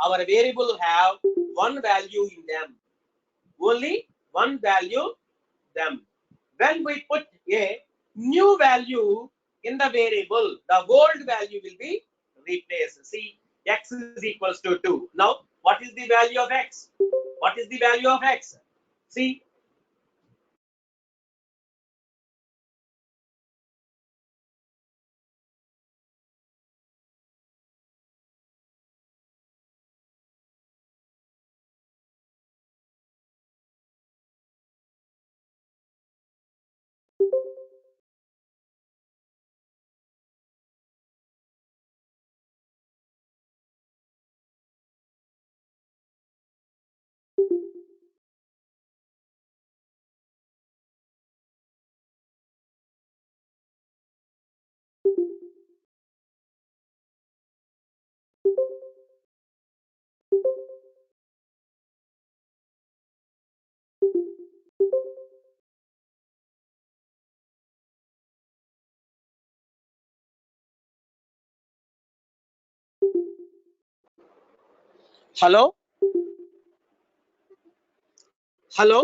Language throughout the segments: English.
our variable have one value in them, only one value them. When we put a new value in the variable, the old value will be replaced. See, x is equals to 2. Now what is the value of x? What is the value of x? See, hello, hello.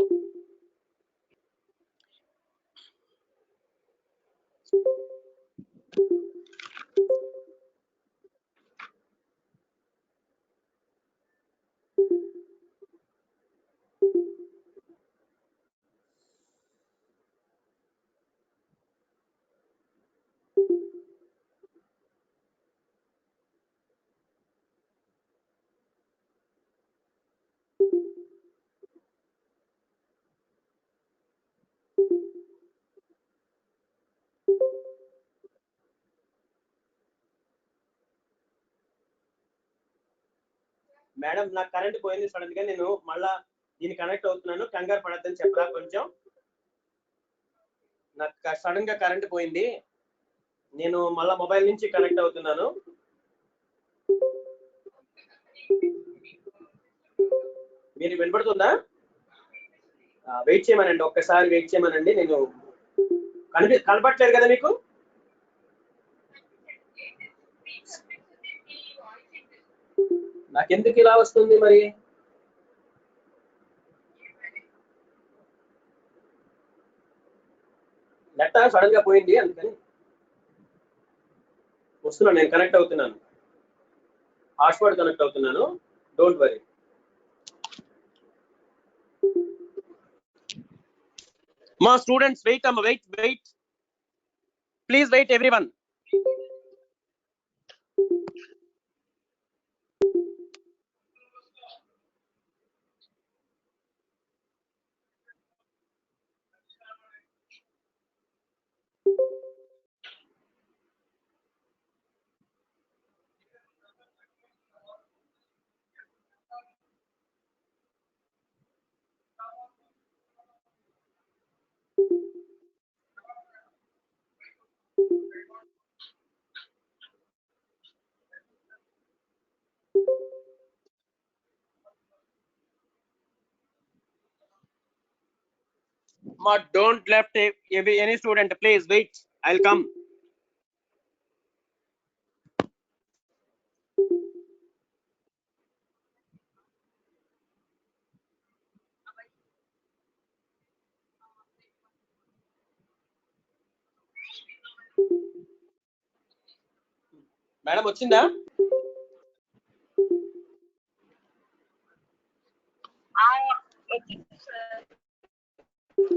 Madam నాకు current పోయింది sudden గా, నేను మళ్ళా దీన్ని connect అవుతున్నాను, కంగారు పడద్దని చెప్పరా కొంచెం. నాకు సడన్ గా కరెంట్ పోయింది, నేను మళ్ళా మొబైల్ నుంచి కనెక్ట్ అవుతున్నాను. మీరు వినపడుతుందా? వెయిట్ చేయమనండి, ఒక్కసారి వెయిట్ చేయమనండి. నేను కనపట్లేదు కదా మీకు? నాకెందుకు ఇలా వస్తుంది మరి? నెట్ సడన్ గా పోయింది, అందుకని వస్తున్నాను, నేను కనెక్ట్ అవుతున్నాను, హాట్స్పాట్ కనెక్ట్ అవుతున్నాను, డోంట్ వరీ. మా స్టూడెంట్స్ వెయిట్ అమ్మ, wait please, wait everyone. Don't left any student, please wait, I'll come. Madam వచ్చిందా?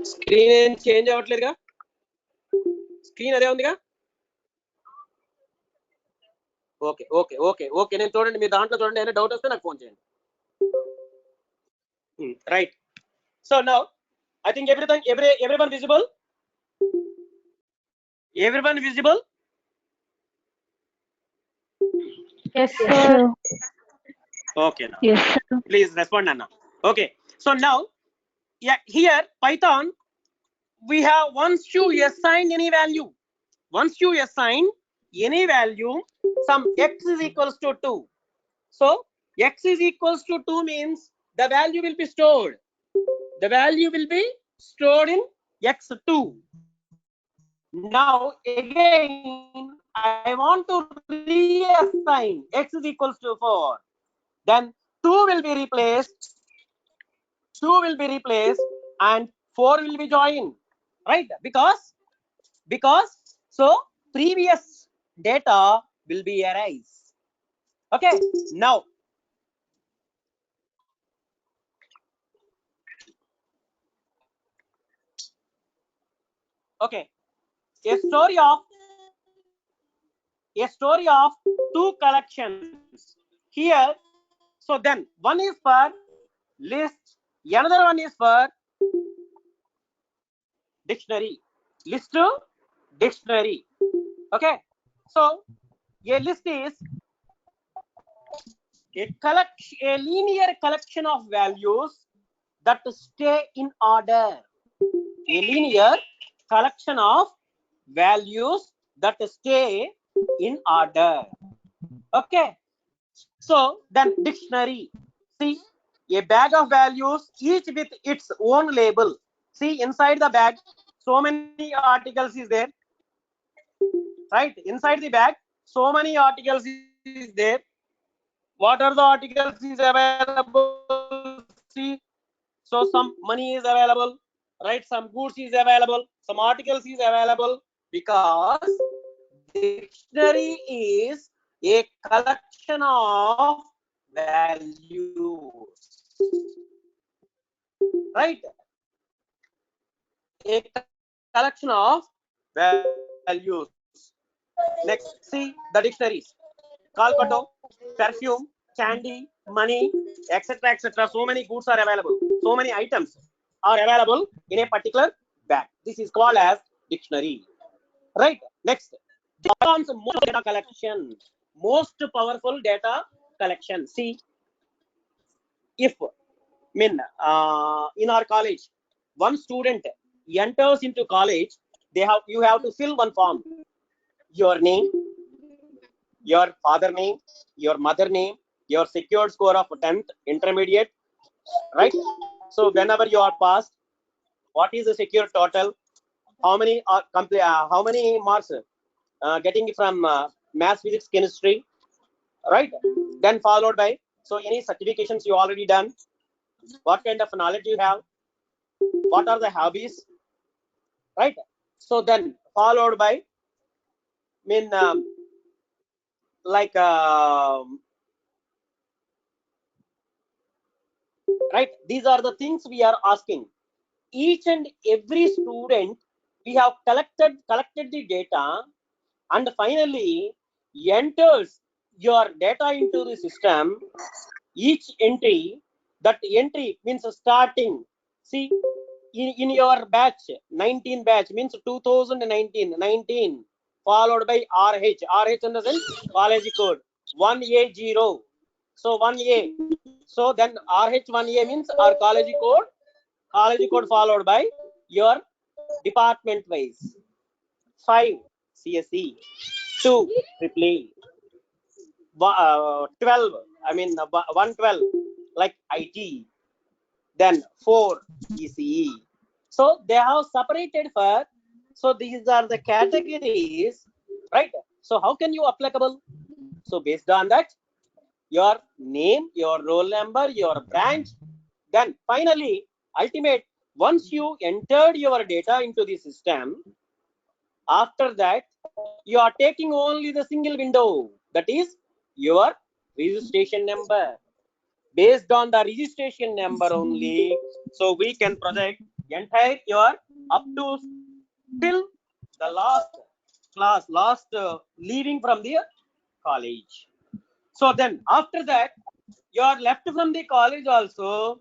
స్క్రీన్ ఏం చేంజ్ అవ్వట్లేదుగా, స్క్రీన్ అదే ఉందిగా. ఓకే ఓకే ఓకే ఓకే, నేను చూడండి, మీ దాంట్లో చూడండి, ఏదైనా డౌట్ వస్తే నాకు ఫోన్ చేయండి. Right. So now I think everyone visible? Everyone visible? Yes, sir. Okay, now Yes, sir. please respond, Anna. Okay, so now here Python, we have once you assign any value, some x is equals to 2. So x is equals to 2 means the value will be stored. The value will be stored in x2. Now again I want to reassign x is equals to 4. Then 2 will be replaced, 2 will be replaced, and 4 will be joined, right? Because so previous data will be erased. Okay, now okay, a story of a story of two collections here. So then one is for list, another one is for dictionary. List to dictionary. Okay, so a list is a linear collection of values that stay in order. A linear collection of values that stay in order. Okay, so then dictionary. See, a bag of values, each with its own label. See, inside the bag, so many articles is there, right? Inside the bag, so many articles is there. What are the articles is available? See, so some money is available, right? Some goods is available, some articles is available, because dictionary is a collection of values, right? A collection of values. Next, see the dictionaries: Calcutta, perfume, candy, money, etc., etc. So many goods are available. So many items are available in a particular bag. This is called as dictionary, right? Next, Amazon's most data collection, most powerful data collection. See, if in our college, one student enters into college, you have to fill one form: your name, your father name, your mother name, your secured score of 10th intermediate, right? So whenever you are passed, what is the secure total? How many are complete? How many marks getting from maths, physics, chemistry, right? Then followed by, so any certifications you already done, what kind of knowledge you have, what are the hobbies, right? So then followed by, mean like right, these are the things we are asking. Each and every student, we have collected the data, and finally enters your data into the system. Each entry, that entry means starting. See, in your batch, 19 batch means 2019, 19 followed by RH. RH in the sense college code 1A0. So 1A. So then RH1A means our college code followed by your department wise. 5 CSE, 2 triple 12, I mean 112 like IT, then 4 ECE. So they have separated for, so these are the categories, right? So how can you applicable? So based on that, your name, your roll number, your branch, then finally ultimate, once you entered your data into the system, after that you are taking only the single window, that is your registration number. Based on the registration number only, so we can project entire your up to till the last class, last leaving from the college. So then after that, you are left from the college also,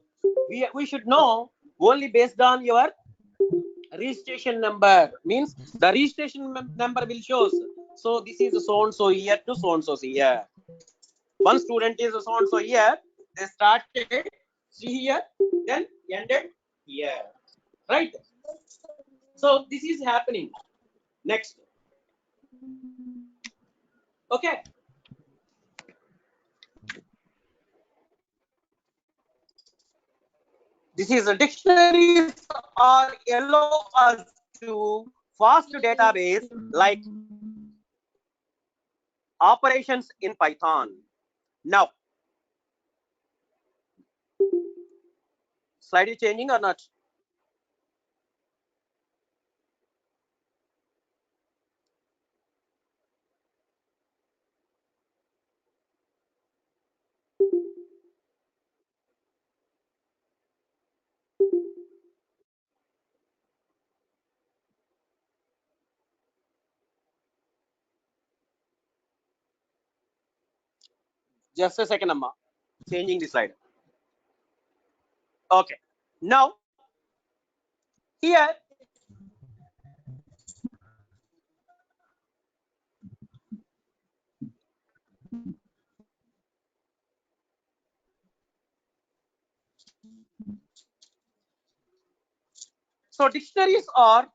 we should know only based on your registration number. Means the registration number will shows, so this is so and so year to so and so year. One student is so and so year, they started here, then ended here, right? So this is happening. Next, okay, this is a dictionaries are allow us to fast database like operations in Python. Now Slide is changing or not? Just a second, Amma. Changing the slide. Okay. Now, here, so dictionaries are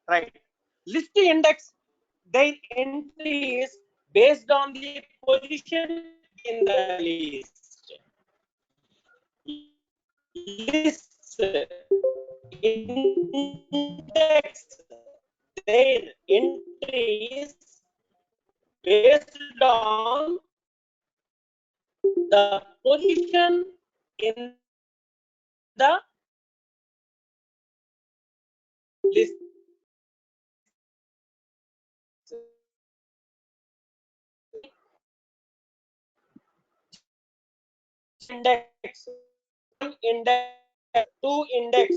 right. List index, their entry is based on the position in the list. List index, their entry is based on the position in the list. Index, one index, two index.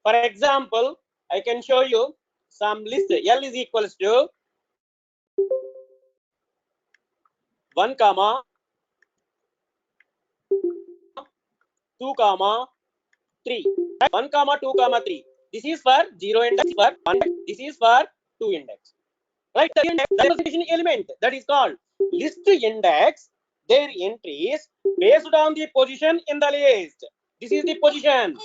For example, I can show you some list. L is equals to 1 comma 2 comma 3. 1 comma 2 comma 3. This is for 0 index, for 1 index. This is for 2 index. Right? The representation element that is called list index. Their entries based on the position in the list. This is the position.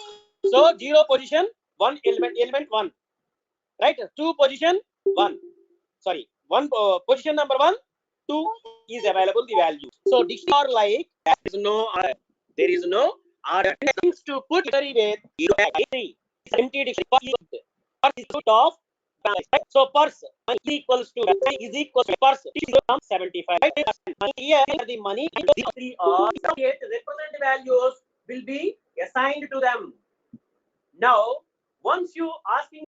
So 0 position, 1 element 1. Right? 2 position 1. Sorry, 1 position number 1, 2 is available the value. So dictionary like there is no order. There is no order. Things to put dictionary with 0 empty dictionary of so purse is equals to purse is 75. Here the money or represent values will be assigned to them. Now, once you asking